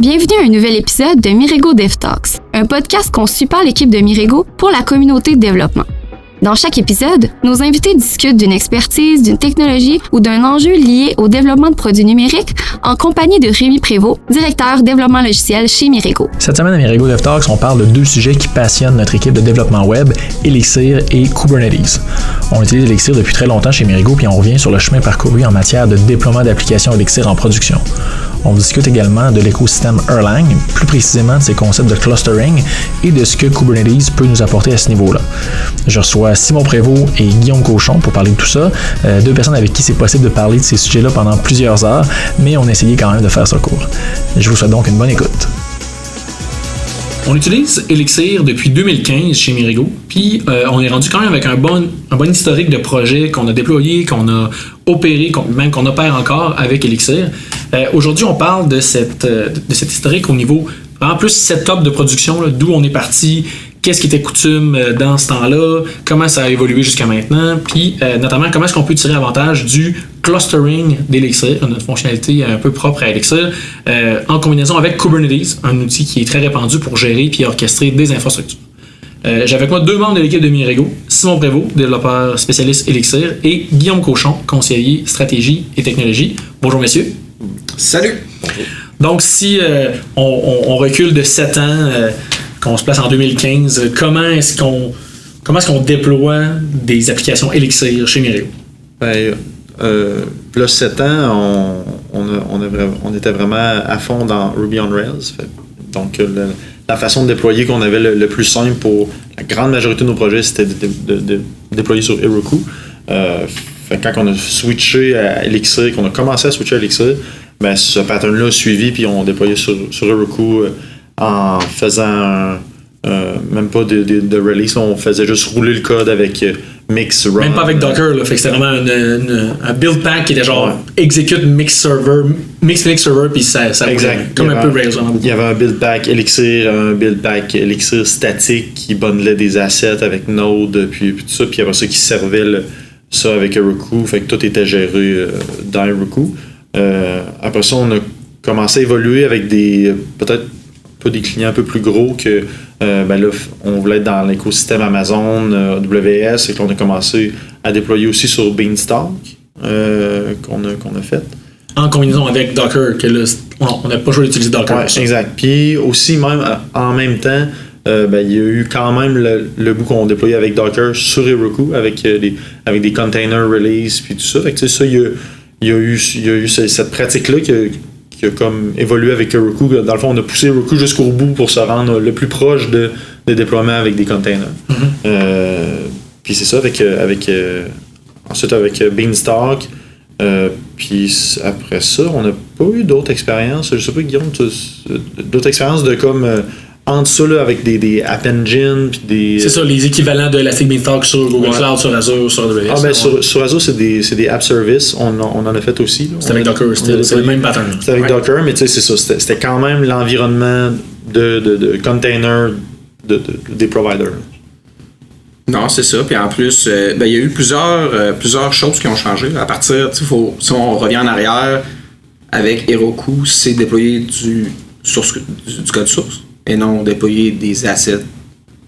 Bienvenue à un nouvel épisode de Mirego Dev Talks, un podcast conçu par l'équipe de Mirego pour la communauté de développement. Dans chaque épisode, nos invités discutent d'une expertise, d'une technologie ou d'un enjeu lié au développement de produits numériques en compagnie de Rémi Prévost, directeur développement logiciel chez Mirego. Cette semaine à Mirego Dev Talks, on parle de deux sujets qui passionnent notre équipe de développement web, Elixir et Kubernetes. On utilise Elixir depuis très longtemps chez Mirego, puis on revient sur le chemin parcouru en matière de déploiement d'applications Elixir en production. On discute également de l'écosystème Erlang, plus précisément de ses concepts de clustering et de ce que Kubernetes peut nous apporter à ce niveau-là. Je reçois Simon Prévost et Guillaume Cochon pour parler de tout ça, deux personnes avec qui c'est possible de parler de ces sujets-là pendant plusieurs heures, mais on a essayé quand même de faire ça court. Je vous souhaite donc une bonne écoute. On utilise Elixir depuis 2015 chez Mirego, puis on est rendu quand même avec un bon historique de projets qu'on a déployés, qu'on a opérés, même qu'on opère encore avec Elixir. Aujourd'hui, on parle de cet historique au niveau vraiment plus setup de production, là, d'où on est parti, qu'est-ce qui était coutume dans ce temps-là, comment ça a évolué jusqu'à maintenant, puis notamment comment est-ce qu'on peut tirer avantage du clustering d'Elixir, notre fonctionnalité un peu propre à Elixir, en combinaison avec Kubernetes, un outil qui est très répandu pour gérer puis orchestrer des infrastructures. J'ai avec moi deux membres de l'équipe de Mirego, Simon Prévost, développeur spécialiste Elixir, et Guillaume Cochon, conseiller stratégie et technologie. Bonjour messieurs. Salut! Donc si on recule de 7 ans, qu'on se place en 2015, comment est-ce qu'on déploie des applications Elixir chez Mirego? Plus 7 ans, on était vraiment à fond dans Ruby on Rails. Donc, la façon de déployer qu'on avait le plus simple pour la grande majorité de nos projets, c'était de déployer sur Heroku. Quand on a switché à Elixir, qu'on a commencé à switcher à Elixir, ben, ce pattern-là a suivi, puis on déployait sur Heroku en faisant même pas de release, on faisait juste rouler le code avec Mix Run. Même pas avec Docker, là, fait que c'était vraiment un build pack qui était genre execute Mix Server, puis ça exact. Comme un peu Rails. Il y avait un build pack Elixir, un build pack Elixir statique qui bundlait des assets avec Node, puis tout ça, puis après ça qui servait ça avec Heroku, fait que tout était géré dans Heroku. Après ça, on a commencé à évoluer avec peut-être pas des clients un peu plus gros que là, on voulait être dans l'écosystème Amazon, AWS, et qu'on a commencé à déployer aussi sur Beanstalk qu'on a fait. En combinaison avec Docker, que là, on n'a pas joué d'utiliser Docker. Ouais, exact. Puis aussi, même en même temps, il y a eu quand même le bout qu'on déployait avec Docker sur Heroku, avec des container release, puis tout ça. Fait que ça, il y a eu cette pratique-là qui a comme évolué avec Heroku. Dans le fond, on a poussé Heroku jusqu'au bout pour se rendre le plus proche de déploiement avec des containers. Puis c'est ça, ensuite avec Beanstalk. Puis après ça, on n'a pas eu d'autres expériences. Je sais pas, Guillaume, d'autres expériences de comme entre ça là, avec des App Engine puis des. C'est ça, les équivalents de Elastic Beanstalk sur Google Cloud, sur Azure, sur AWS. Sur Azure, c'est des app services. On en a fait aussi. C'est avec Docker, c'est le même pattern. C'est avec Docker, mais tu sais, c'est ça. C'était quand même l'environnement de container des providers. Non, c'est ça. Puis en plus, il y a eu plusieurs choses qui ont changé. À partir, si on revient en arrière, avec Heroku, c'est déployer du code source et non déployer des assets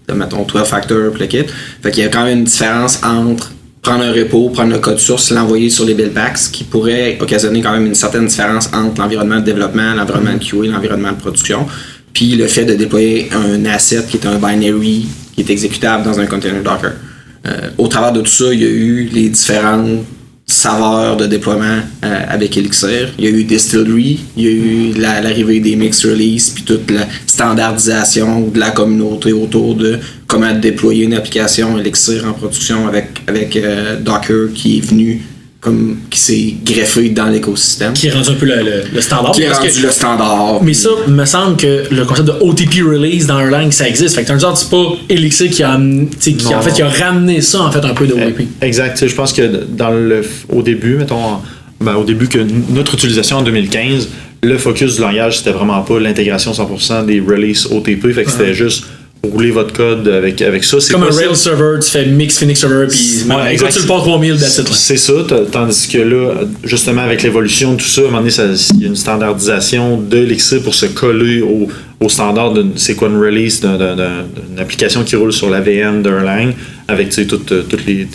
de, mettons, 12-factor, Plekit. Fait qu'il y a quand même une différence entre prendre un repo, prendre le code source, l'envoyer sur les build packs, qui pourrait occasionner quand même une certaine différence entre l'environnement de développement, l'environnement de QA, l'environnement de production, puis le fait de déployer un asset qui est un binary qui est exécutable dans un container Docker. Au travers de tout ça, il y a eu les différentes saveurs de déploiement avec Elixir. Il y a eu Distillery, il y a eu l'arrivée des mix release, puis toute la standardisation de la communauté autour de comment déployer une application Elixir en production avec Docker qui est venu qui s'est greffé dans l'écosystème. Qui est rendu un peu le standard. Qui est rendu le standard. Mais ça, me semble que le concept de OTP release dans Erlang, ça existe. Fait que turns out, c'est pas Elixir qui a ramené ça, en fait, un peu de OTP. Exact. Je pense que au début, au début que notre utilisation en 2015, le focus du langage, c'était vraiment pas l'intégration 100% des releases OTP. Fait que c'était juste rouler votre code avec ça. C'est comme un possible. Rails server, tu fais mix Phoenix server, puis écoute sur le port 3000 that's it, là. C'est ça, tandis que là, justement, avec l'évolution de tout ça, à un moment donné, il y a une standardisation de Elixir pour se coller au standard c'est quoi une release d'une application qui roule sur la VM d'Erlang, avec toutes les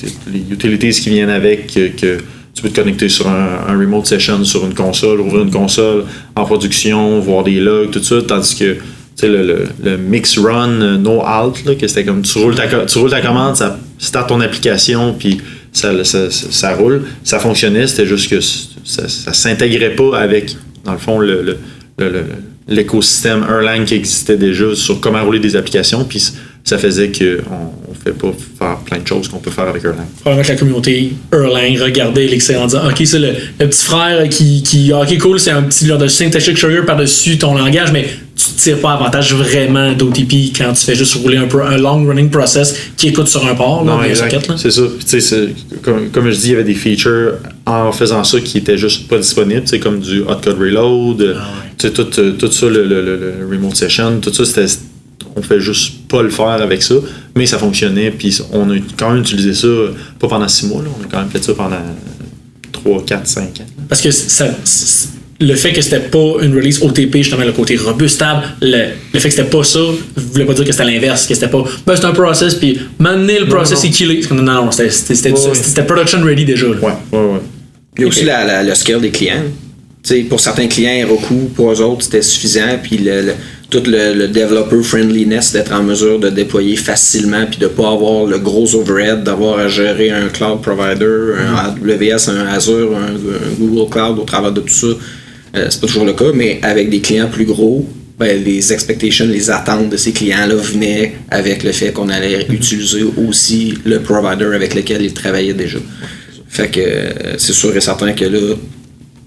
utilities qui viennent avec, que tu peux te connecter sur un remote session sur une console, ouvrir une console en production, voir des logs, tout ça, tandis que le mix run no halt, là, que c'était comme tu roules ta commande, ça start ton application, puis ça roule. Ça fonctionnait, c'était juste que ça s'intégrait pas avec, dans le fond, l'écosystème Erlang qui existait déjà sur comment rouler des applications, puis ça faisait qu'on ne fait pas faire plein de choses qu'on peut faire avec Erlang. Probablement que la communauté Erlang regardait Elixir en disant OK, c'est le petit frère qui OK, cool, c'est un petit genre de synthetic sugar par-dessus ton langage, mais tu ne tires pas avantage vraiment d'OTP quand tu fais juste rouler un long running process qui écoute sur un port. Non, là, exact. socket, là. C'est ça. Comme je dis, il y avait des features en faisant ça qui étaient juste pas disponibles, comme du hot code reload, tout ça, le remote session, tout ça, on fait juste pas le faire avec ça, mais ça fonctionnait, puis on a quand même utilisé ça, pas pendant 6 mois, là, on a quand même fait ça pendant 3, 4, 5 ans. Parce que le fait que c'était pas une release OTP, justement, le côté robustable, le fait que c'était pas ça, voulait pas dire que c'était l'inverse, que c'était pas, c'est un process, puis maintenant le process est killé. Non, c'était production ready déjà. Là. Ouais. Il y a aussi le scale des clients. T'sais, pour certains clients, Heroku, pour eux autres, c'était suffisant. Puis tout le developer friendliness d'être en mesure de déployer facilement, puis de ne pas avoir le gros overhead, d'avoir à gérer un cloud provider, un AWS, un Azure, un Google Cloud au travers de tout ça. C'est pas toujours le cas, mais avec des clients plus gros, les expectations, les attentes de ces clients-là venaient avec le fait qu'on allait utiliser aussi le provider avec lequel ils travaillaient déjà. Fait que c'est sûr et certain que là,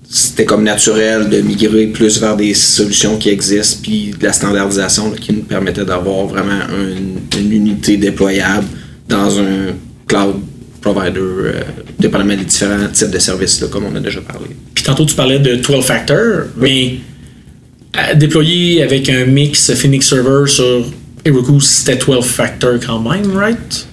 c'était comme naturel de migrer plus vers des solutions qui existent, puis de la standardisation là, qui nous permettait d'avoir vraiment une unité déployable dans un cloud provider, dépendamment des différents types de services, là, comme on a déjà parlé. Puis tantôt, tu parlais de 12 factor, mais déployer avec un mix Phoenix Server sur Heroku, c'était 12 factor quand même, right?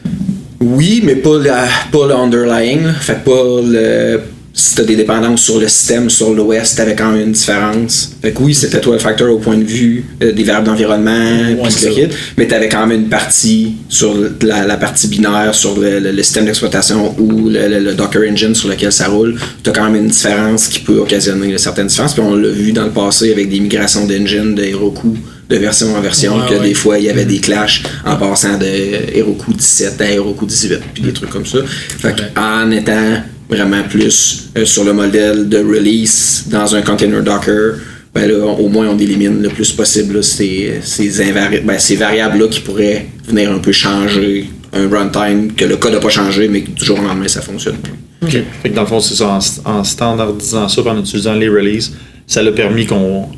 Oui, mais pas le underlying. Là. Fait que pas si t'as des dépendances sur le système, sur l'OS, t'avais quand même une différence. Fait que oui, c'était 12 factor au point de vue des variables d'environnement, puis le kit, mais t'avais quand même une partie sur la partie binaire, sur le système d'exploitation ou le Docker Engine sur lequel ça roule. T'as quand même une différence qui peut occasionner certaines différences. Puis on l'a vu dans le passé avec des migrations d'engine de Heroku de version en version, des fois il y avait des clashs en passant de Heroku 17 à Heroku 18, puis des trucs comme ça. Fait en étant vraiment plus sur le modèle de release dans un container Docker, là, au moins on élimine le plus possible là, ces variables-là qui pourraient venir un peu changer un runtime, que le code n'a pas changé, mais que du jour au lendemain ça fonctionne. Okay. Fait que dans le fond, c'est ça, en standardisant ça, en utilisant les releases, ça l'a permis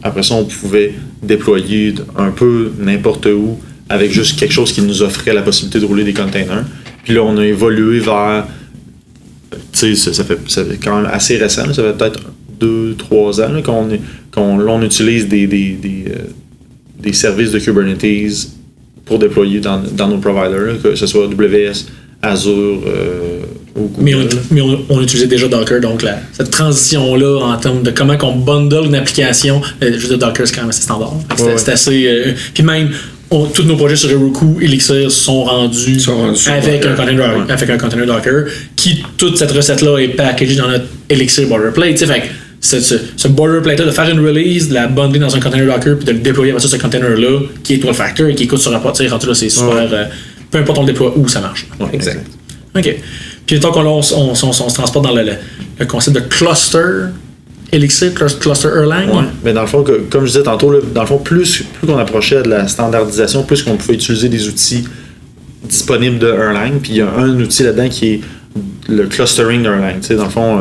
après ça, on pouvait déployer un peu n'importe où avec juste quelque chose qui nous offrait la possibilité de rouler des containers. Puis là, on a évolué vers, tu sais, ça fait quand même assez récent, là, ça fait peut-être 2-3 ans là, qu'on utilise des services de Kubernetes pour déployer dans nos providers, là, que ce soit AWS, Azure ou Google. Mais on utilisait déjà Docker, donc cette transition-là en termes de comment on bundle une application, juste de Docker, c'est quand même assez standard. C'est assez... puis même, tous nos projets sur Heroku, Elixir sont rendus avec un container Docker, qui, toute cette recette-là est packagée dans notre Elixir boilerplate. Fait que ce boilerplate-là, de faire une release, de la bundler dans un container Docker, puis de le déployer avec ce container-là, qui est 12 factor et qui écoute sur un port, rendu là, c'est super... peu importe on le déploie où, ça marche. Exact. OK. Puis tant qu'on on se transporte dans le concept de cluster, Elixir, cluster Erlang. Ouais. Mais dans le fond, comme je disais tantôt, là, dans le fond, plus qu'on approchait de la standardisation, plus qu'on pouvait utiliser des outils disponibles de Erlang. Puis il y a un outil là-dedans qui est le clustering d'Erlang. Tu sais, dans le fond,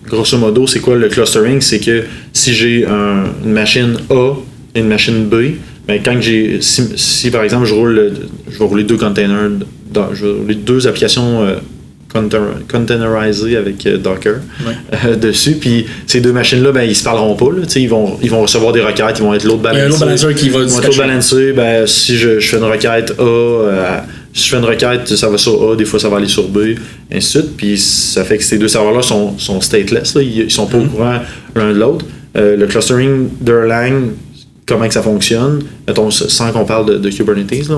grosso modo, c'est quoi le clustering? C'est que si j'ai une machine A et une machine B, ben quand si par exemple je vais rouler 2 containers, je vais rouler 2 applications containerisé avec Docker dessus. Puis ces deux machines-là, ben, ils se parleront pas. Là, ils vont recevoir des requêtes, ils vont être load balancés. Load balancer qui va load balancer, ben, si je fais une requête A, si je fais une requête, ça va sur A, des fois ça va aller sur B, et ainsi de suite. Puis ça fait que ces deux serveurs-là sont stateless. Là, ils sont pas au courant l'un de l'autre. Le clustering d'Erlang, comment que ça fonctionne, mettons, sans qu'on parle de Kubernetes, là,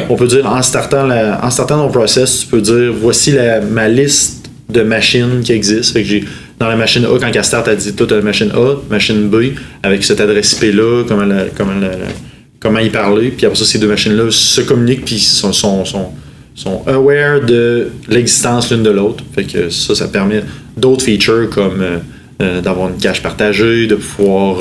on peut dire en startant ton process, tu peux dire voici ma liste de machines qui existent. Fait que j'ai dans la machine A, quand elle start, elle dit toute la machine A, machine B, avec cette adresse IP-là, comment y parler, puis après ça, ces deux machines-là se communiquent puis sont aware de l'existence l'une de l'autre. Fait que ça permet d'autres features comme d'avoir une cache partagée, de pouvoir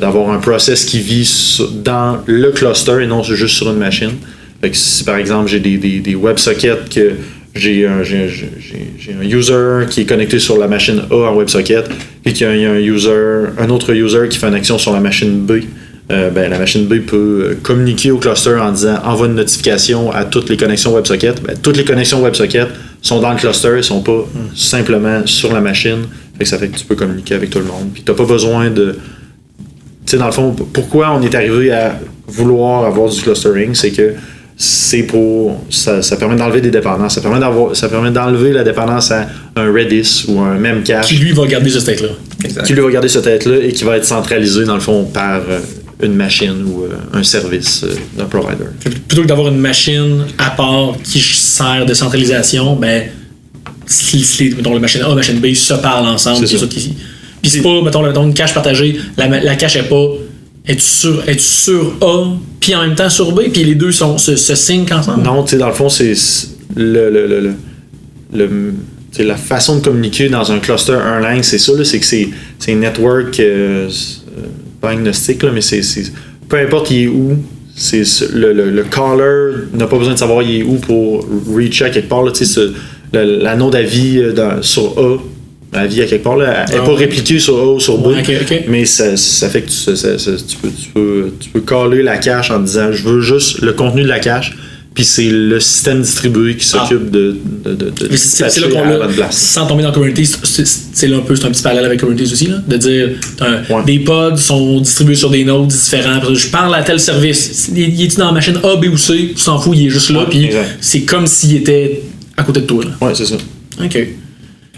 d'avoir un process qui vit dans le cluster et non juste sur une machine. Fait que si par exemple j'ai des WebSockets que j'ai un user qui est connecté sur la machine A en WebSocket et qu'il y a un autre user qui fait une action sur la machine B, ben, la machine B peut communiquer au cluster en disant envoie une notification à toutes les connexions WebSocket. Ben, toutes les connexions WebSocket sont dans le cluster, ils ne sont pas simplement sur la machine. Fait que ça fait que tu peux communiquer avec tout le monde. Puis tu n'as pas besoin de... Tu sais, dans le fond, pourquoi on est arrivé à vouloir avoir du clustering, c'est que c'est pour... Ça permet d'enlever des dépendances. Ça permet d'enlever la dépendance à un Redis ou un Memcache. Qui lui va garder ce state-là. Exact. Qui lui va garder ce state-là et qui va être centralisé, dans le fond, par une machine ou un service d'un provider. Plutôt que d'avoir une machine à part qui sert de centralisation, ben, mettons, la machine A, la machine B se parlent ensemble. C'est ça qui... Puis c'est pas, mettons, une cache partagée, la cache est pas... Es-tu sur A, puis en même temps sur B, puis les deux se syncent ensemble? Non, tu sais, dans le fond, c'est la façon de communiquer dans un cluster Erlang, c'est ça, là, c'est que c'est network pas agnostique, là, mais c'est peu importe il est où, c'est le caller n'a pas besoin de savoir il est où pour reach à quelque part, là, tu sais, la node à vie sur A. La vie à quelque part, là, elle n'est pas répliquée sur A ou sur B, mais ça fait que tu peux caller la cache en disant je veux juste le contenu de la cache, puis c'est le système distribué qui s'occupe de c'est là qu'on l'a, sans tomber dans Kubernetes, c'est là un peu, c'est un petit parallèle avec Kubernetes aussi, là, de dire des pods sont distribués sur des nodes différents, je parle à tel service, il est dans la machine A, B ou C, tu t'en fous, il est juste là, puis c'est comme s'il était à côté de toi. Ouais, c'est ça. OK.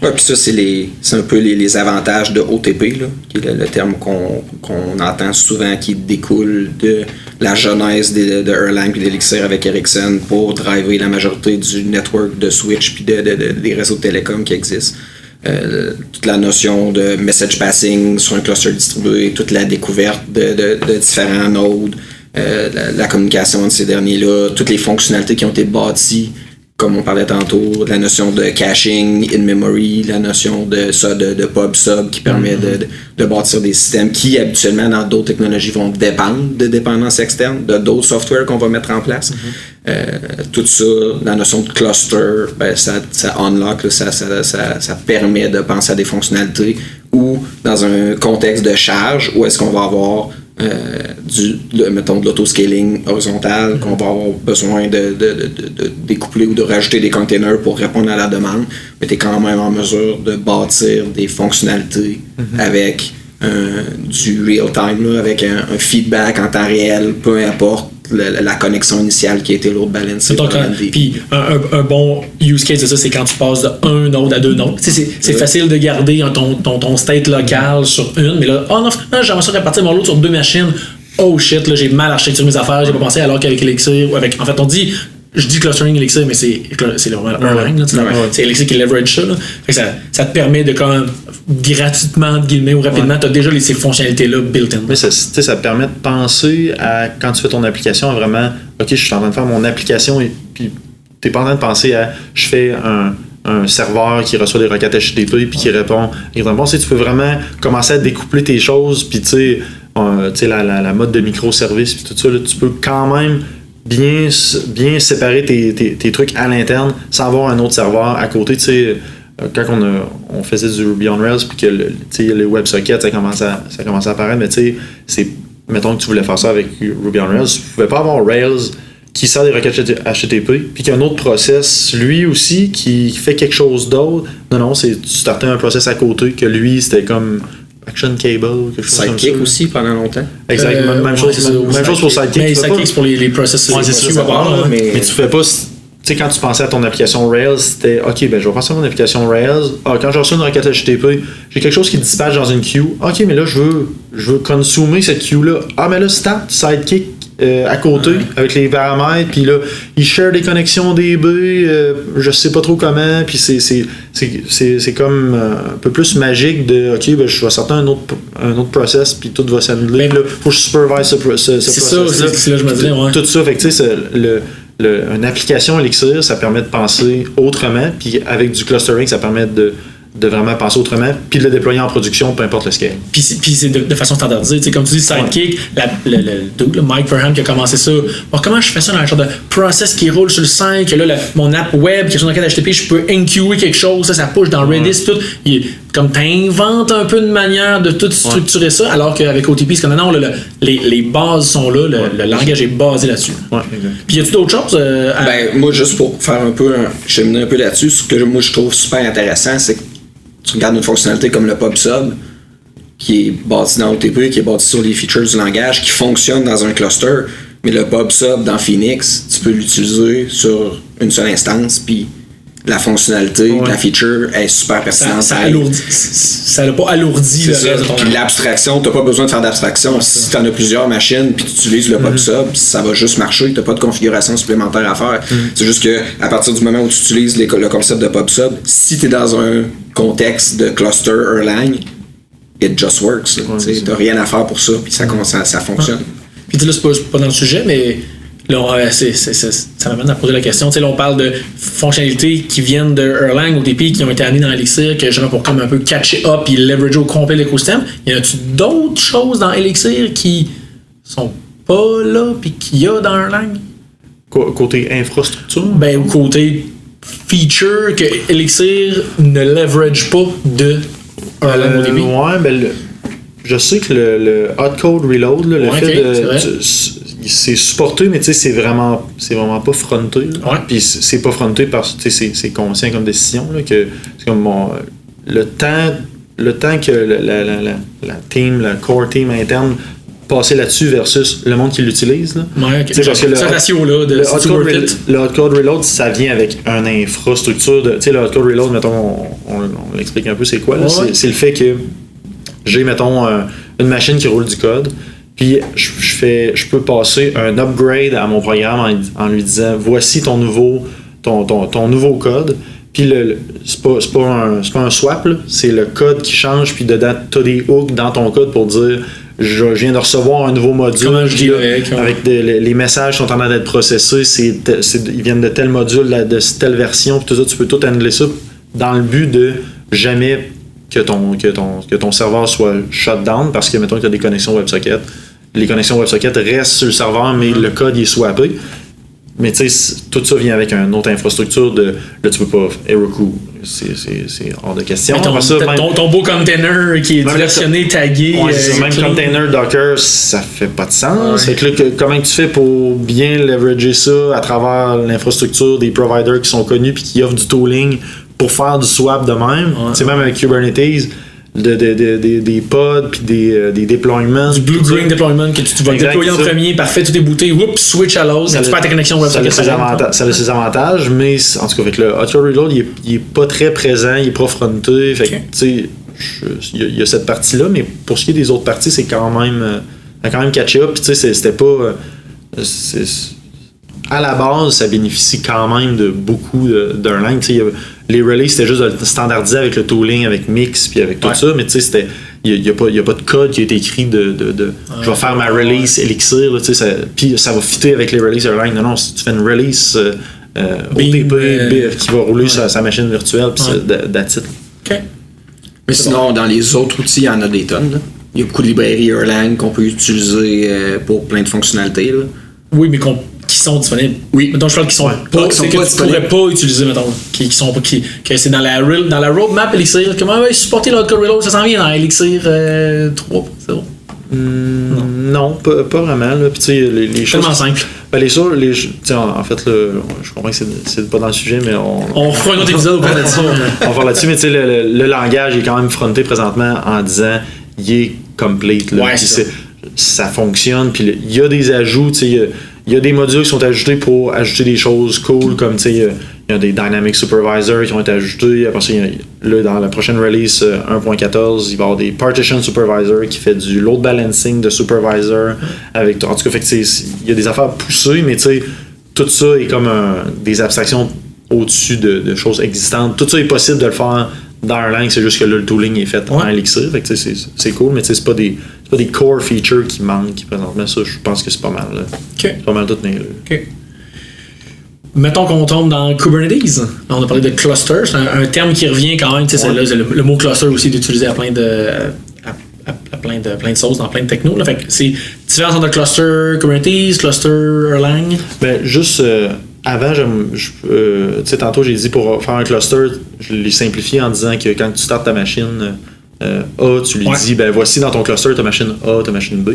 Ouais, puis ça, c'est un peu les avantages de OTP, là, qui est le terme qu'on entend souvent, qui découle de la genèse de Erlang et d'Elixir avec Ericsson pour driver la majorité du network de switch puis des réseaux de télécom qui existent. Toute la notion de message passing sur un cluster distribué, toute la découverte de différents nodes, la communication entre ces derniers-là, toutes les fonctionnalités qui ont été bâties, comme on parlait tantôt, la notion de caching in memory, la notion de pub-sub qui permet de bâtir des systèmes qui, habituellement, dans d'autres technologies, vont dépendre de dépendances externes, de d'autres softwares qu'on va mettre en place. Tout ça, la notion de cluster, ben, ça unlock, ça permet de penser à des fonctionnalités ou dans un contexte de charge où est-ce qu'on va avoir mettons de l'autoscaling horizontal, qu'on va avoir besoin de découpler ou de rajouter des containers pour répondre à la demande, mais tu es quand même en mesure de bâtir des fonctionnalités avec du real-time, avec un feedback en temps réel, peu importe la connexion initiale qui a été load balancée. Puis un bon use case de ça, c'est quand tu passes de un node à deux nodes. C'est facile de garder ton state local sur une, mais là, non, j'aimerais ça répartir mon load sur deux machines. Oh shit, là, j'ai mal architecturé mes affaires, j'ai pas pensé, alors qu'avec Elixir, ou avec, en fait, je dis clustering Elixir, mais c'est vraiment Erlang, c'est Elixir qui leverage ça. Fait que ça te permet de quand même gratuitement, entre guillemets, ou rapidement, tu as déjà ces fonctionnalités-là built-in. Mais ça te permet de penser à, quand tu fais ton application, à vraiment, OK, je suis en train de faire mon application et puis tu n'es pas en train de penser à, je fais un serveur qui reçoit des requêtes HTTP puis qui répond. Tu peux vraiment commencer à découpler tes choses, puis tu sais, la mode de microservices, puis tout ça, là, tu peux quand même bien séparer tes trucs à l'interne sans avoir un autre serveur à côté. Tu sais, quand on faisait du Ruby on Rails puis que les WebSockets ça commence à apparaître, mais tu sais, mettons que tu voulais faire ça avec Ruby on Rails, tu pouvais pas avoir Rails qui sert des requêtes HTTP, puis qu'il y a un autre process, lui aussi, qui fait quelque chose d'autre. Non, c'est tu startais un process à côté, que lui, c'était comme Action Cable, quelque chose comme ça. Sidekick aussi pendant longtemps. Exactement, même chose pour Sidekick. Mais Sidekick, c'est pour les process. Ouais, c'est ça, mais tu fais pas... Tu sais, quand tu pensais à ton application Rails, c'était OK, ben je vais penser à mon application Rails. Ah, quand je reçois une requête HTTP, j'ai quelque chose qui dispatche dans une queue. OK, mais là, je veux consommer cette queue-là. Ah, mais là, start Sidekick à côté avec les paramètres. Puis là, il share des connexions DB, je sais pas trop comment. Puis c'est comme un peu plus magique de OK, ben je vais sortir un autre process, puis tout va s'annuler. Là, faut que je supervise ce process-là. C'est ça, c'est là je me disais, ouais. Tout ça, fait que tu sais, une application Elixir, ça permet de penser autrement, puis avec du clustering, ça permet de vraiment penser autrement, puis de le déployer en production, peu importe le scale. Puis c'est de façon standardisée. Tu sais, comme tu dis, Sidekick, le Mike Perham qui a commencé ça. Bon, comment je fais ça dans un genre de process qui roule sur le 5, que là, mon app web qui est sur une requête HTTP, je peux enqueuer quelque chose, ça push dans Redis, tout. Comme t'inventes un peu une manière de tout structurer ça, alors qu'avec OTP, c'est comme non, les bases sont là, le langage est basé là-dessus. Ouais, puis y a-tu d'autres choses? Ben, moi, juste pour faire un peu, cheminer un peu là-dessus, ce que moi je trouve super intéressant, c'est que tu regardes une fonctionnalité comme le PubSub, qui est bâti dans OTP, qui est bâti sur les features du langage, qui fonctionne dans un cluster, mais le PubSub dans Phoenix, tu peux l'utiliser sur une seule instance, puis la fonctionnalité, la feature est super pertinente. Ça l'a pas alourdi le reste de ton Puis l'abstraction, t'as pas besoin de faire d'abstraction. Si t'en as plusieurs machines puis tu utilises le PubSub, ça va juste marcher, t'as pas de configuration supplémentaire à faire. C'est juste que à partir du moment où tu utilises le concept de PubSub, si t'es dans un contexte de cluster Erlang, it just works. T'as rien à faire pour ça, puis ça fonctionne. Puis là, c'est pas dans le sujet, mais là, ça m'amène à poser la question. Là, on parle de fonctionnalités qui viennent de Erlang, OTP, qui ont été amenées dans Elixir, que j'aimerais pour comme un peu catcher up et leverager au complet l'écosystème. Y en a-tu d'autres choses dans Elixir qui sont pas là puis qu'il y a dans Erlang? Côté infrastructure? Ben, ou côté feature que Elixir ne leverage pas de Erlang OTP? Ouais, ben je sais que le hot code reload, là, le fait de... c'est supporté, mais tu sais, c'est vraiment pas fronté. Puis c'est pas fronté parce que c'est conscient comme décision. Là, que c'est comme le temps que la team, la core team interne passer là-dessus versus le monde qui l'utilise. Là. Ouais, okay. Parce que ce ratio-là de le hot code reload, ça vient avec une infrastructure de. Tu sais, le hot code reload, mettons, on l'explique un peu c'est quoi. Là. C'est le fait que j'ai, mettons, une machine qui roule du code. Puis je peux passer un upgrade à mon programme en lui disant voici ton nouveau code. Puis c'est pas un swap, là. C'est le code qui change, puis dedans tu as des hooks dans ton code pour dire je viens de recevoir un nouveau module avec les messages sont en train d'être processés, ils viennent de tel module, de telle version, puis tout ça, tu peux tout handler ça dans le but de jamais que ton serveur soit shut down parce que mettons que tu as des connexions WebSocket. Les connexions WebSocket restent sur le serveur, mais le code il est swappé. Mais tu sais, tout ça vient avec une autre infrastructure de. Là, tu peux pas. Heroku, c'est hors de question. Ton beau container qui est versionné, tagué. Ouais, même container Docker, ça fait pas de sens. Fait que là, comment tu fais pour bien leverager ça à travers l'infrastructure des providers qui sont connus puis qui offrent du tooling pour faire du swap de même? Tu sais, même avec Kubernetes. Des pods puis des déploiements. Du blue-green deployment que tu vas déployer en premier, parfait, tout est booté, oups, switch à l'autre, tu perds ta connexion WebSocket. Ça a ses avantages, mais en tout cas, avec le hot code reload, il est pas très présent, il est pas fronté. Fait que, tu sais, il y a cette partie-là, mais pour ce qui est des autres parties, c'est quand même catché up. Puis, tu sais, c'était pas. À la base, ça bénéficie quand même de beaucoup d'Erlang. Les releases, c'était juste de standardiser avec le tooling, avec Mix, puis avec tout ça, mais tu sais, il n'y a pas de code qui a été écrit je vais faire ma release Elixir, puis ça va fitter avec les releases Erlang. Non, si tu fais une release OTP qui va rouler sur sa machine virtuelle, puis that's it. OK. Mais sinon, dans les autres outils, il y en a des tonnes. Là. Il y a beaucoup de librairies Erlang qu'on peut utiliser pour plein de fonctionnalités. Là. Oui, mais qui sont disponibles. Oui. Mettons, je parle qui sont pas, c'est que tu pourrais pas utiliser, mettons, que c'est dans la roadmap Elixir. Comment supporter le hot code reload, ça s'en vient dans Elixir 3.0. Non, pas vraiment. Là. Puis, tu sais, les choses. Tellement simple. Ben, en fait, là, je comprends que c'est pas dans le sujet, mais on fera un autre épisode pour là-dessus. On va voir là-dessus, mais tu sais, le langage est quand même fronté présentement en disant il est complete. Là, ouais, ça fonctionne. Puis il y a des ajouts, tu sais, il y a des modules qui sont ajoutés pour ajouter des choses cool, comme tu sais, il y a des Dynamic Supervisors qui ont été ajoutés. Après ça, là, dans la prochaine release 1.14, il va y avoir des Partition Supervisor qui fait du load balancing de supervisor. En tout cas, fait que il y a des affaires poussées, mais tu sais, tout ça est comme des abstractions au-dessus de choses existantes. Tout ça est possible de le faire dans Erlang, c'est juste que là, le tooling est fait en Elixir. Fait que c'est cool, mais tu sais, c'est pas des core features qui manquent présentement. Ça, je pense que c'est pas mal. Là. C'est pas mal tout né. OK. Mettons qu'on tombe dans Kubernetes. On a parlé de cluster. C'est un terme qui revient quand même. C'est le mot cluster aussi d'utiliser à plein de sauces, dans plein de technos. Là. Fait que c'est différence entre cluster Kubernetes, cluster Erlang. Ben, juste avant, tu sais, tantôt j'ai dit pour faire un cluster, je l'ai simplifié en disant que quand tu startes ta machine A, tu lui dis, ben voici dans ton cluster ta machine A, ta machine B.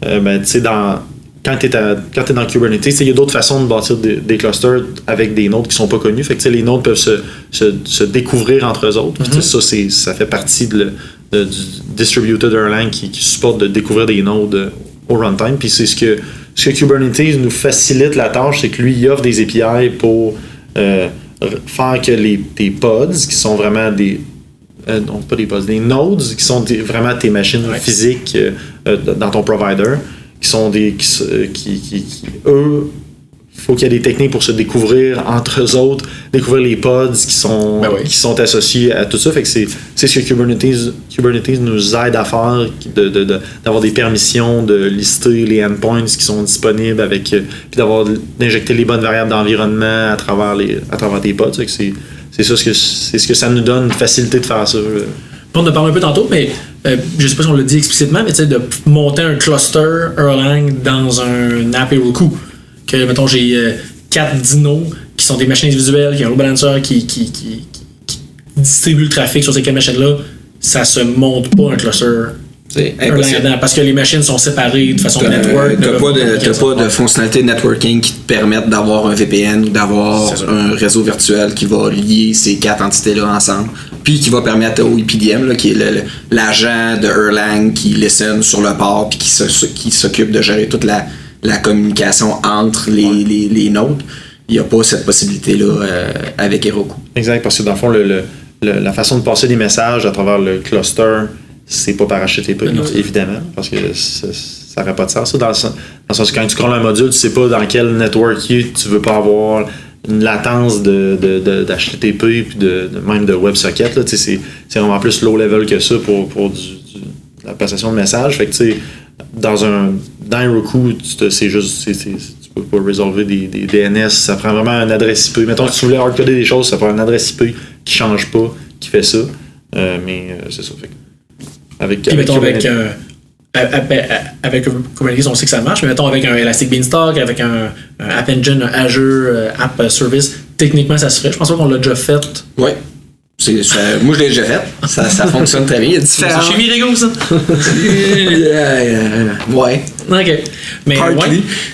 Ben, tu sais, quand tu es dans Kubernetes, il y a d'autres façons de bâtir des clusters avec des nodes qui sont pas connus. Fait que les nodes peuvent se découvrir entre eux autres. Mm-hmm. Ça fait partie du distributed Erlang qui supporte de découvrir des nodes au runtime. Puis c'est ce que Kubernetes nous facilite la tâche, c'est que lui, il offre des API pour faire que tes pods, qui sont vraiment des nodes, qui sont vraiment tes machines physiques dans ton provider, qui sont eux, faut qu'il y ait des techniques pour se découvrir entre eux autres, découvrir les pods qui sont associés à tout ça. Fait que c'est ce que Kubernetes nous aide à faire, d'avoir des permissions, de lister les endpoints qui sont disponibles puis d'injecter les bonnes variables d'environnement à travers tes pods. Fait que c'est ce que ça nous donne, une facilité de faire ça. On en a parlé un peu tantôt, mais je sais pas si on l'a dit explicitement, mais tu sais, de monter un cluster Erlang dans un app Heroku. Que, mettons, j'ai 4 dinos qui sont des machines individuelles, qui ont un load balancer qui distribue le trafic sur ces 4 machines-là, ça se monte pas un cluster Erlang parce que les machines sont séparées de façon network. T'as pas de fonctionnalité de networking qui te permettent d'avoir un VPN ou d'avoir un réseau virtuel qui va lier ces 4 entités-là ensemble. Puis qui va permettre au EPDM, là, qui est l'agent de Erlang qui listen sur le port puis qui s'occupe de gérer toute la communication entre les nodes. Il n'y a pas cette possibilité-là avec Heroku. Exact, parce que dans le fond, la façon de passer des messages à travers le cluster, c'est pas par HTTP, évidemment, parce que ça n'aurait pas de sens. Ça, dans le sens que quand tu crawles un module, tu sais pas dans quel network tu veux pas avoir une latence d'HTTP puis même de WebSocket. Là, c'est vraiment plus low level que ça pour la passation de messages. Fait que tu sais, dans Heroku, tu peux pas résolver des DNS. Ça prend vraiment une adresse IP. Mettons que tu voulais hardcoder des choses, ça prend une adresse IP qui change pas, qui fait ça. Mais c'est ça. Fait avec Kubernetes, on sait que ça marche, mais mettons avec un Elastic Beanstalk, avec un App Engine, un Azure App Service, techniquement ça se ferait. Je pense pas qu'on l'a déjà fait. Oui. Moi, je l'ai déjà fait. Ça fonctionne très bien. Il y a différents. C'est chez Mirego, ça? Ouais. OK. Mais,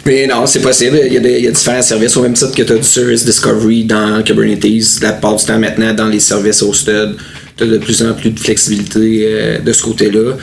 mais non, c'est possible. Il y a différents services. Au même titre que tu as du Service Discovery dans Kubernetes. La plupart du temps, maintenant, dans les services hosted, tu as de plus en plus de flexibilité de ce côté-là.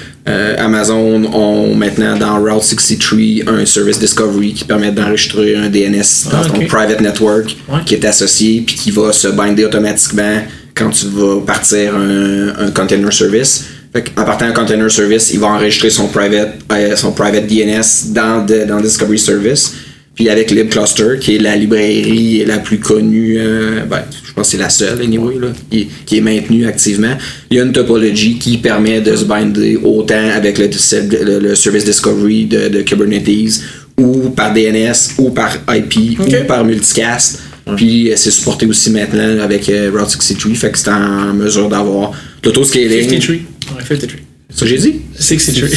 Amazon ont maintenant dans Route 63 un Service Discovery qui permet d'enregistrer un DNS dans ton private network qui est associé puis qui va se binder automatiquement quand tu vas partir un container service. Fait en partant un container service, il va enregistrer son private DNS dans Discovery Service. Puis avec libcluster, qui est la librairie la plus connue, je pense que c'est la seule, anyway, là, qui est maintenue activement, il y a une topologie qui permet de se binder autant avec le Service Discovery de Kubernetes, ou par DNS, ou par IP, ou par multicast. Puis c'est supporté aussi maintenant avec Route 63, fait que c'est en mesure d'avoir l'autoscaling. 53. Ouais, 53. C'est ce que j'ai dit? 63.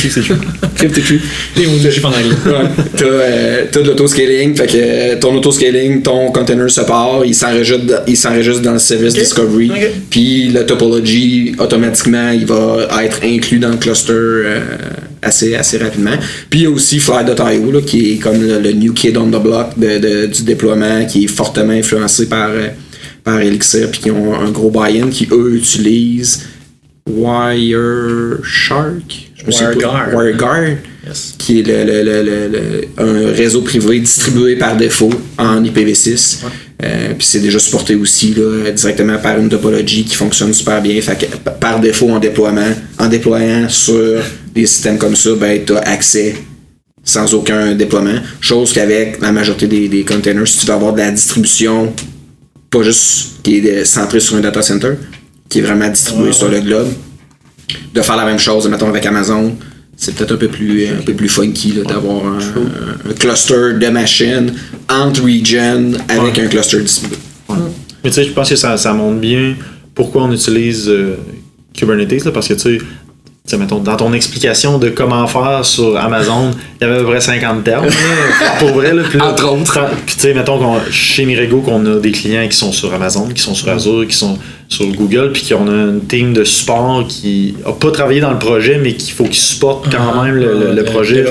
53. J'ai pas anglais. T'as de l'autoscaling, fait que ton autoscaling, ton container se part, il s'enregistre dans le service Discovery, puis la topologie, automatiquement, il va être inclus dans le cluster assez rapidement. Puis il y a aussi Fly.io là, qui est comme le new kid on the block du déploiement, qui est fortement influencé par Elixir, puis qui ont un gros buy-in, qui eux utilisent Wireshark, WireGuard, yes. Qui est un réseau privé distribué par défaut en IPv6. Ouais. Puis c'est déjà supporté aussi là, directement par une topologie qui fonctionne super bien. Fait que, par défaut en déployant sur des systèmes comme ça, ben tu as accès sans aucun déploiement. Chose qu'avec la majorité des containers, si tu veux avoir de la distribution, pas juste qui est centrée sur un data center, qui est vraiment distribué sur le globe, de faire la même chose, mettons avec Amazon, c'est peut-être un peu plus funky là, d'avoir un cluster de machines entre region avec un cluster distribué. Ouais. Mais tu sais, je pense que ça montre bien pourquoi on utilise Kubernetes, là, parce que tu sais, mettons, dans ton explication de comment faire sur Amazon, il y avait à peu près 50 termes, là, pour vrai. Là, puis là, entre autres. Puis tu sais, mettons, chez Mirego, qu'on a des clients qui sont sur Amazon, qui sont sur Azure, qui sont sur Google, puis qu'on a une team de support qui n'a pas travaillé dans le projet, mais qu'il faut qu'ils supportent quand même le projet.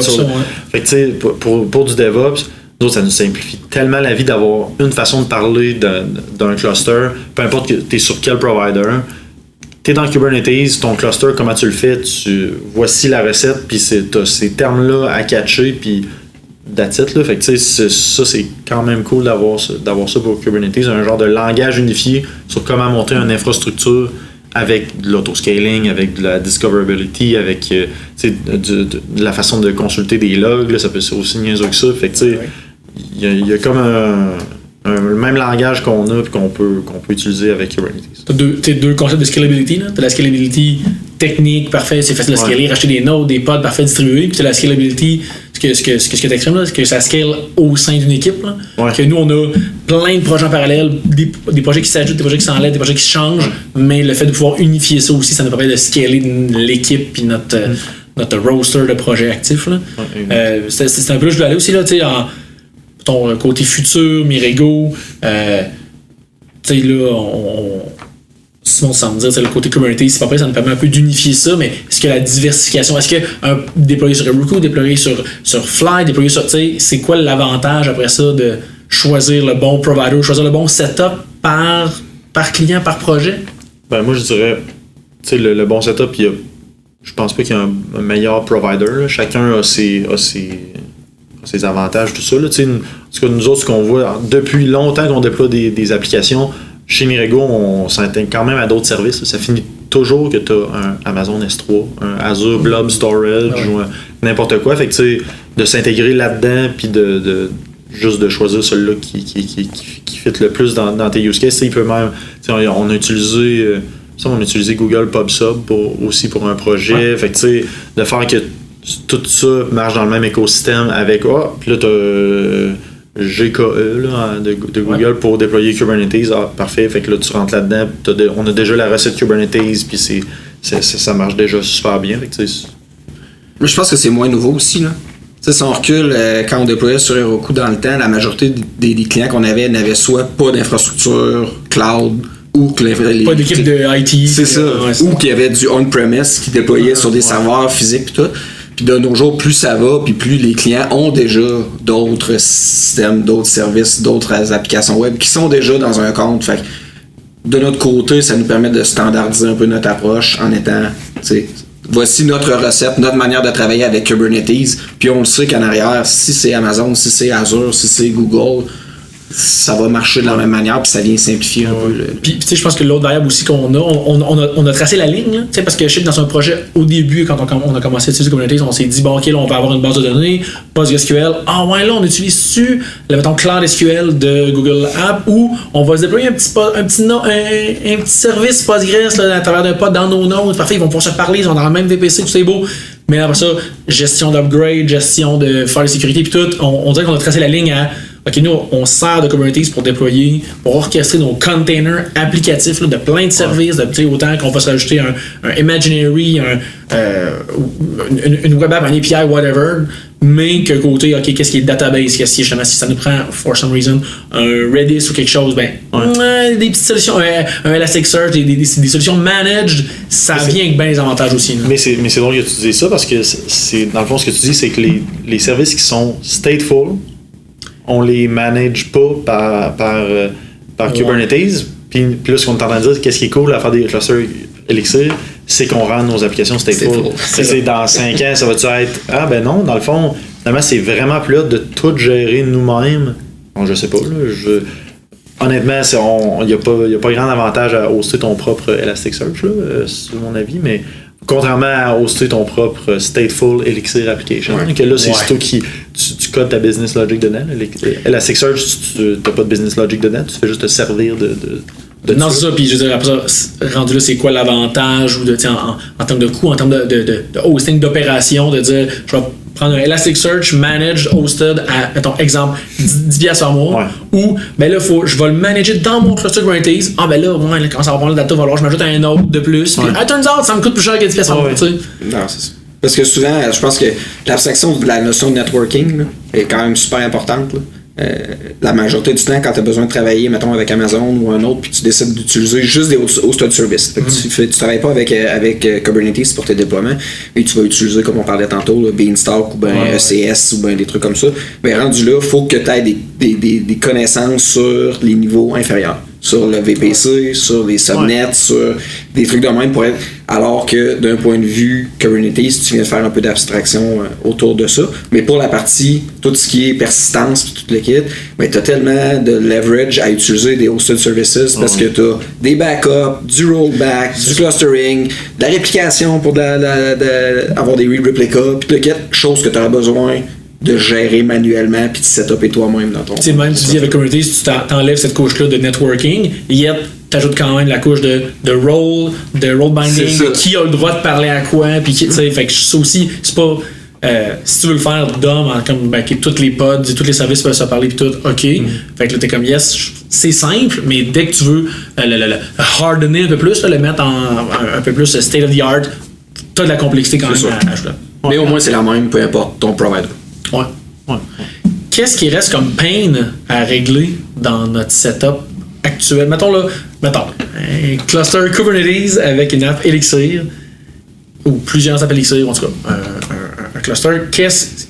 Fait que tu sais, pour du DevOps, nous autres, ça nous simplifie tellement la vie d'avoir une façon de parler d'un cluster, peu importe que tu es sur quel provider. T'es dans Kubernetes, ton cluster, comment tu le fais, voici la recette, puis t'as ces termes-là à catcher, puis that's it, là. Fait que tu sais, ça c'est quand même cool d'avoir ça pour Kubernetes, un genre de langage unifié sur comment monter une infrastructure avec de l'autoscaling, avec de la discoverability, avec de la façon de consulter des logs, là, ça peut être aussi niaiseux que ça. Fait que tu sais, il y a comme le même langage qu'on a et qu'on peut utiliser avec Kubernetes. T'as deux concepts de scalability. T'as la scalability technique, parfait, c'est facile de scaler, racheter des nodes, des pods, parfait, distribués. Puis t'as la scalability, ce que t'exprimes là, c'est que ça scale au sein d'une équipe. Là. Ouais. Que nous, on a plein de projets en parallèle, des projets qui s'ajoutent, des projets qui s'enlèvent, des projets qui changent. Mais le fait de pouvoir unifier ça aussi, ça nous permet de scaler l'équipe puis notre roster de projets actifs. Là. C'est un peu là que je voulais aller aussi, là, tu sais, ton côté futur, Mirego, tu sais, là, Simon, sans me dire, c'est le côté Kubernetes, c'est pas vrai, ça nous permet un peu d'unifier ça, mais est-ce que la diversification, est-ce que déployer sur Heroku, déployer sur Fly, déployer sur, tu sais, c'est quoi l'avantage après ça de choisir le bon provider, choisir le bon setup par client, par projet? Ben, moi, je dirais, tu sais, le bon setup, je pense pas qu'il y a un meilleur provider, là. Chacun a ses avantages, tout ça. Là. En tout cas, nous autres, ce qu'on voit, depuis longtemps qu'on déploie des applications, chez Mirego, on s'intègre quand même à d'autres services. Ça finit toujours que tu as un Amazon S3, un Azure Blob Storage ou n'importe quoi. Fait que de s'intégrer là-dedans puis de juste de choisir celui-là qui fit le plus dans tes use cases. Il peut même. On a utilisé Google PubSub aussi pour un projet. Ouais. Fait que de faire que tout ça marche dans le même écosystème avec puis là t'as GKE là, de Google pour déployer Kubernetes. Parfait, fait que là tu rentres là-dedans, on a déjà la recette Kubernetes puis ça marche déjà super bien. Fait que mais je pense que c'est moins nouveau aussi là. Si on recule, quand on déployait sur Heroku dans le temps, la majorité des clients qu'on avait n'avaient soit pas d'infrastructure cloud ou que pas d'équipe de IT. C'est ça. Ou qu'il y avait du on-premise qui déployait sur des serveurs physiques et tout. Puis de nos jours, plus ça va, puis plus les clients ont déjà d'autres systèmes, d'autres services, d'autres applications web qui sont déjà dans un compte. Fait que de notre côté, ça nous permet de standardiser un peu notre approche en étant, voici notre recette, notre manière de travailler avec Kubernetes. Puis on le sait qu'en arrière, si c'est Amazon, si c'est Azure, si c'est Google, ça va marcher de la même manière, puis ça vient simplifier un peu. Puis tu sais, je pense que l'autre variable aussi qu'on a, on a tracé la ligne, tu sais, parce que je sais que dans un projet, au début, quand on a commencé à utiliser Kubernetes, on s'est dit, bon, ok, là, on va avoir une base de données, PostgreSQL, là, on utilise-tu, mettons, Cloud SQL de Google App, ou on va se déployer un petit service Postgres là, à travers d'un pod dans nos nodes, parfait, ils vont pouvoir se parler, ils sont dans le même VPC, tout c'est beau. Mais après ça, gestion d'upgrade, gestion de faire la sécurité, puis tout, on dirait qu'on a tracé la ligne à OK, nous, on sert de Kubernetes pour déployer, pour orchestrer nos containers applicatifs là, de plein de services, autant qu'on va se rajouter un Imaginary, une web app, un API, whatever, mais que côté, OK, qu'est-ce qui est database, qu'est-ce qui est justement, si ça nous prend, for some reason, un Redis ou quelque chose, des petites solutions, un Elasticsearch, des solutions managed, ça vient avec bien des avantages aussi. Là. Mais c'est drôle que tu dises ça parce que c'est dans le fond, ce que tu dis, c'est que les services qui sont stateful, on les manage pas par Kubernetes. Puis là, ce qu'on est en train de dire, qu'est-ce qui est cool à faire des clusters Elixir, c'est qu'on rend nos applications stateful. C'est dans 5 ans, ça va-tu être... Ah ben non, dans le fond, finalement, c'est vraiment plus là de tout gérer nous-mêmes. Bon, je sais pas, là, honnêtement, il n'y a pas grand avantage à hoster ton propre Elasticsearch, là, c'est mon avis, mais contrairement à hoster ton propre stateful Elixir application, que là, c'est toi qui... Tu codes ta business logic dedans. Elasticsearch, tu n'as pas de business logic dedans, tu fais juste te servir de non, c'est ça. Puis je veux dire, après ça, rendu là, c'est quoi l'avantage ou en termes de coût, en termes de hosting, d'opération, de dire, je vais prendre un Elasticsearch managed, hosted à, mettons, exemple, 10$ par mois, ou, ben là, je vais le manager dans mon cluster Kubernetes. Ah, ben là, quand ça va prendre le data, il va falloir que je m'ajoute un autre de plus. Puis, turns out, ça me coûte plus cher que 10$ par mois, tu sais. Non, c'est ça. Parce que souvent, je pense que l'abstraction de la notion de networking là, est quand même super importante. Là. La majorité du temps, quand tu as besoin de travailler, mettons, avec Amazon ou un autre, puis tu décides d'utiliser juste des hosted services. Tu travailles pas avec Kubernetes pour tes déploiements, mais tu vas utiliser, comme on parlait tantôt, là, Beanstalk ou ECS ou des trucs comme ça. Ben, rendu là, il faut que tu aies des connaissances sur les niveaux inférieurs. Sur le VPC, sur les subnets, sur des trucs de même pour être... Alors que d'un point de vue Kubernetes, tu viens de faire un peu d'abstraction autour de ça. Mais pour la partie, tout ce qui est persistance et tout le kit, ben, tu as tellement de leverage à utiliser des hosted services parce que tu as des backups, du rollback, du clustering, de la réplication pour avoir des read replica, puis tout le kit, chose que tu auras besoin de gérer manuellement puis de setuper toi-même dans ton... Tu sais, même tu dis avec Kubernetes, tu t'enlèves cette couche-là de networking, yet t'ajoutes quand même la couche de role binding, de qui a le droit de parler à quoi, puis tu sais, fait que ça aussi, c'est pas... si tu veux le faire d'homme, comme toutes les pods, tous les services peuvent se parler puis tout, ok. Fait que là t'es comme yes, c'est simple, mais dès que tu veux le hardener un peu plus, le mettre un peu plus state of the art, t'as de la complexité quand même à ajouter. Mais au moins c'est la même, peu importe ton provider. Ouais. Qu'est-ce qui reste comme pain à régler dans notre setup actuel? Mettons un cluster Kubernetes avec une app Elixir, ou plusieurs apps Elixir, en tout cas, un cluster.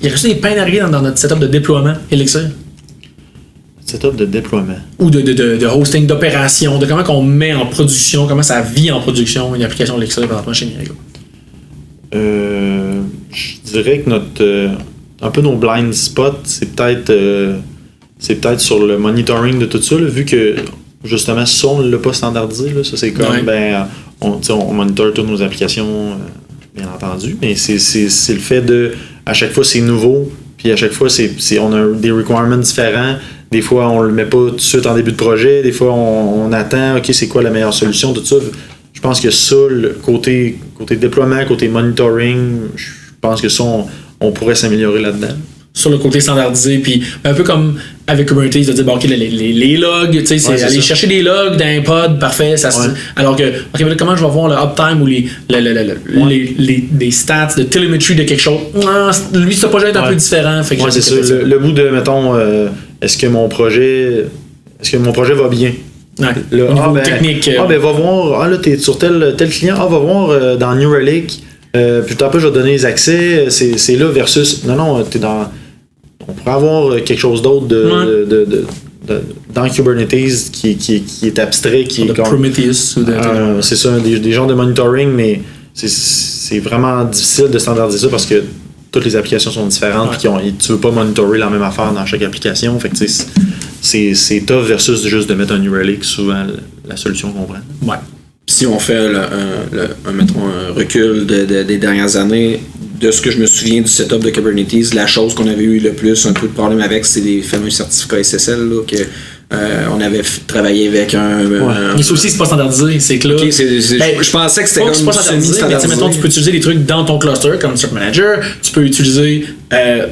Il reste des pains à régler dans notre setup de déploiement Elixir? Setup de déploiement. Ou de hosting, d'opération, de comment on met en production, comment ça vit en production une application Elixir présentement chez Mirego? Je dirais que un peu nos blind spots, c'est peut-être sur le monitoring de tout ça, là, vu que justement ça on ne l'a pas standardisé, là, ça c'est comme on monitor toutes nos applications bien entendu, mais c'est le fait de à chaque fois c'est nouveau, puis à chaque fois on a des requirements différents, des fois on le met pas tout de suite en début de projet, des fois on attend, ok c'est quoi la meilleure solution, tout ça. Je pense que ça, le côté déploiement, côté monitoring, je pense que ça on pourrait s'améliorer là-dedans. Sur le côté standardisé, puis un peu comme avec Kubernetes, de dire, bon, ok, les logs, tu sais, c'est aller chercher des logs d'un pod, parfait, alors que, ok, mais comment je vais voir le uptime ou les stats de telemetry de quelque chose, lui, ce projet est un peu différent. Fait que c'est ça, le bout de, mettons, est-ce que mon projet va bien? Ouais, au niveau technique. Va voir, là, t'es sur tel client, va voir dans New Relic, puis après, je vais donner les accès, c'est là versus. Non, t'es dans. On pourrait avoir quelque chose d'autre dans Kubernetes qui est abstrait, qui est comme. Prometheus ou c'est ça, des genres de monitoring, mais c'est vraiment difficile de standardiser ça parce que toutes les applications sont différentes, puis tu veux pas monitorer la même affaire dans chaque application. Fait que c'est tough versus juste de mettre un New Relic, souvent la solution qu'on prend. Ouais. Si on fait mettons un recul des dernières années, de ce que je me souviens du setup de Kubernetes, la chose qu'on avait eu le plus un peu de problème avec, c'est les fameux certificats SSL là, que on avait travaillé avec mais ça aussi, c'est pas standardisé. C'est que là. Je pensais que c'était comme semi-standardisé. Mais mettons, tu peux utiliser des trucs dans ton cluster comme Cert Manager. Tu peux utiliser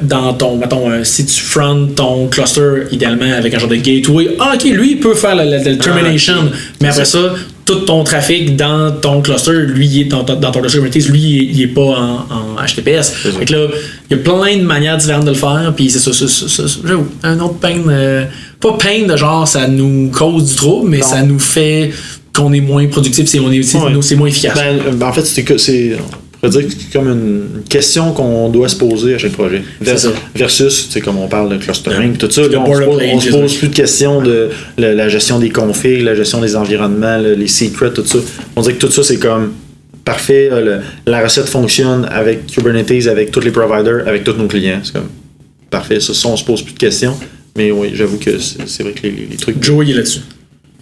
dans ton, mettons, si tu front ton cluster idéalement avec un genre de gateway, ok, lui il peut faire le termination, mais après ça, tout ton trafic dans ton cluster, lui, il est dans ton cluster Kubernetes, lui, il est pas en HTTPS. Fait que là, il y a plein de manières différentes de le faire, puis c'est ça, j'avoue, un autre pain, pas pain de genre ça nous cause du trouble, mais ça nous fait qu'on est moins productif, c'est moins efficace. En fait, on pourrait dire que c'est comme une question qu'on doit se poser à chaque projet. Versus, comme on parle de clustering, tout ça, là, on se pose plus de questions de la gestion des configs, la gestion des environnements, les secrets, tout ça. On dirait que tout ça, c'est comme parfait. La recette fonctionne avec Kubernetes, avec tous les providers, avec tous nos clients. C'est comme parfait. Ça, on se pose plus de questions. Mais oui, j'avoue que c'est vrai que les trucs... Joey est là-dessus.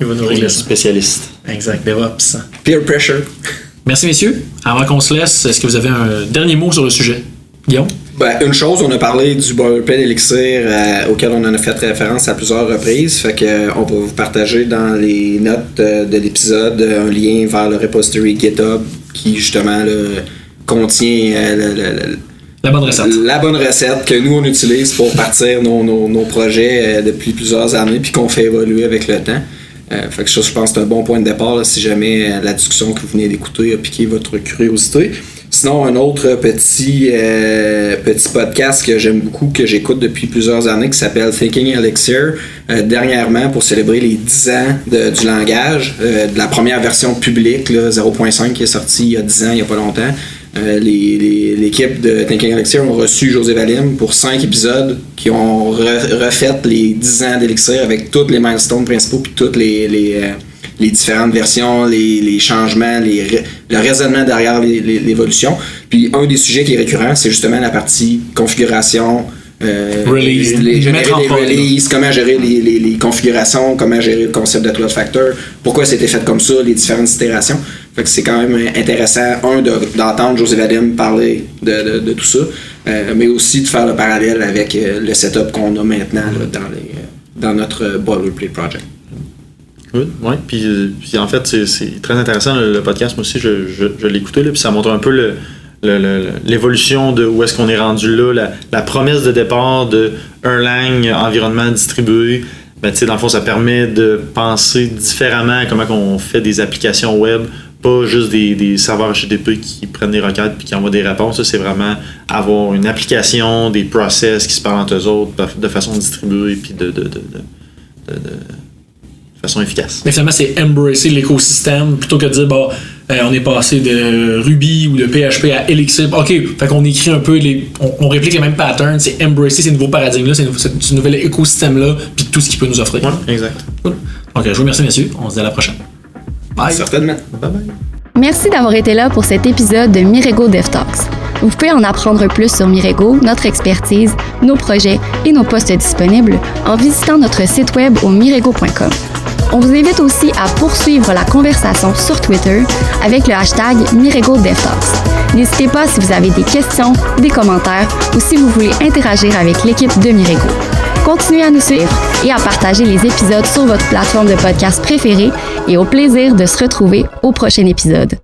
Il va nous régler ça. Spécialiste. Exact, DevOps. Peer pressure. Merci, messieurs. Avant qu'on se laisse, est-ce que vous avez un dernier mot sur le sujet? Guillaume? Une chose, on a parlé du boilerplate Elixir auquel on en a fait référence à plusieurs reprises. Fait que on va vous partager dans les notes de l'épisode un lien vers le repository GitHub qui, justement, contient la bonne recette. La bonne recette que nous, on utilise pour partir nos projets depuis plusieurs années puis qu'on fait évoluer avec le temps. Fait que ça, je pense que c'est un bon point de départ là, si jamais la discussion que vous venez d'écouter a piqué votre curiosité. Sinon, un autre petit podcast que j'aime beaucoup, que j'écoute depuis plusieurs années, qui s'appelle Thinking Elixir. Dernièrement, pour célébrer les 10 ans du langage, de la première version publique, là, 0.5, qui est sortie il y a 10 ans, il n'y a pas longtemps. L'équipe de Thinking Elixir ont reçu José Valim pour 5 épisodes qui ont refait les 10 ans d'Elixir avec tous les milestones principaux puis toutes les différentes versions, les changements, le raisonnement derrière l'évolution. Puis un des sujets qui est récurrent, c'est justement la partie configuration, release, générer des releases, comment gérer les configurations, comment gérer le concept de 12 factor, pourquoi c'était fait comme ça, les différentes itérations. Fait que c'est quand même intéressant, d'entendre José Valim parler de tout ça, mais aussi de faire le parallèle avec le setup qu'on a maintenant là, dans notre boilerplate project. Oui, puis en fait, c'est très intéressant le podcast. Moi aussi, je l'ai écouté, là, puis ça montre un peu l'évolution de où est-ce qu'on est rendu là, la promesse de départ de Erlang, environnement distribué. Ben, dans le fond, ça permet de penser différemment à comment on fait des applications web, pas juste des serveurs HTTP qui prennent des requêtes et qui envoient des réponses. Ça, c'est vraiment avoir une application, des process qui se parlent entre eux autres de façon distribuée puis de façon efficace. Mais finalement, c'est embrasser l'écosystème plutôt que de dire on est passé de Ruby ou de PHP à Elixir. OK, fait qu'on écrit un peu, on réplique les mêmes patterns, c'est embrasser ces nouveaux paradigmes-là, ce nouvel écosystème-là, puis tout ce qu'il peut nous offrir. Oui, exact. Cool. Donc, je vous remercie, messieurs. On se dit à la prochaine. Bye. Certainement. Bye bye. Merci d'avoir été là pour cet épisode de Mirego DevTalks. Vous pouvez en apprendre plus sur Mirego, notre expertise, nos projets et nos postes disponibles en visitant notre site web au mirego.com. On vous invite aussi à poursuivre la conversation sur Twitter avec le hashtag MiregoDevTalks. N'hésitez pas si vous avez des questions, des commentaires ou si vous voulez interagir avec l'équipe de Mirego. Continuez à nous suivre et à partager les épisodes sur votre plateforme de podcast préférée et au plaisir de se retrouver au prochain épisode.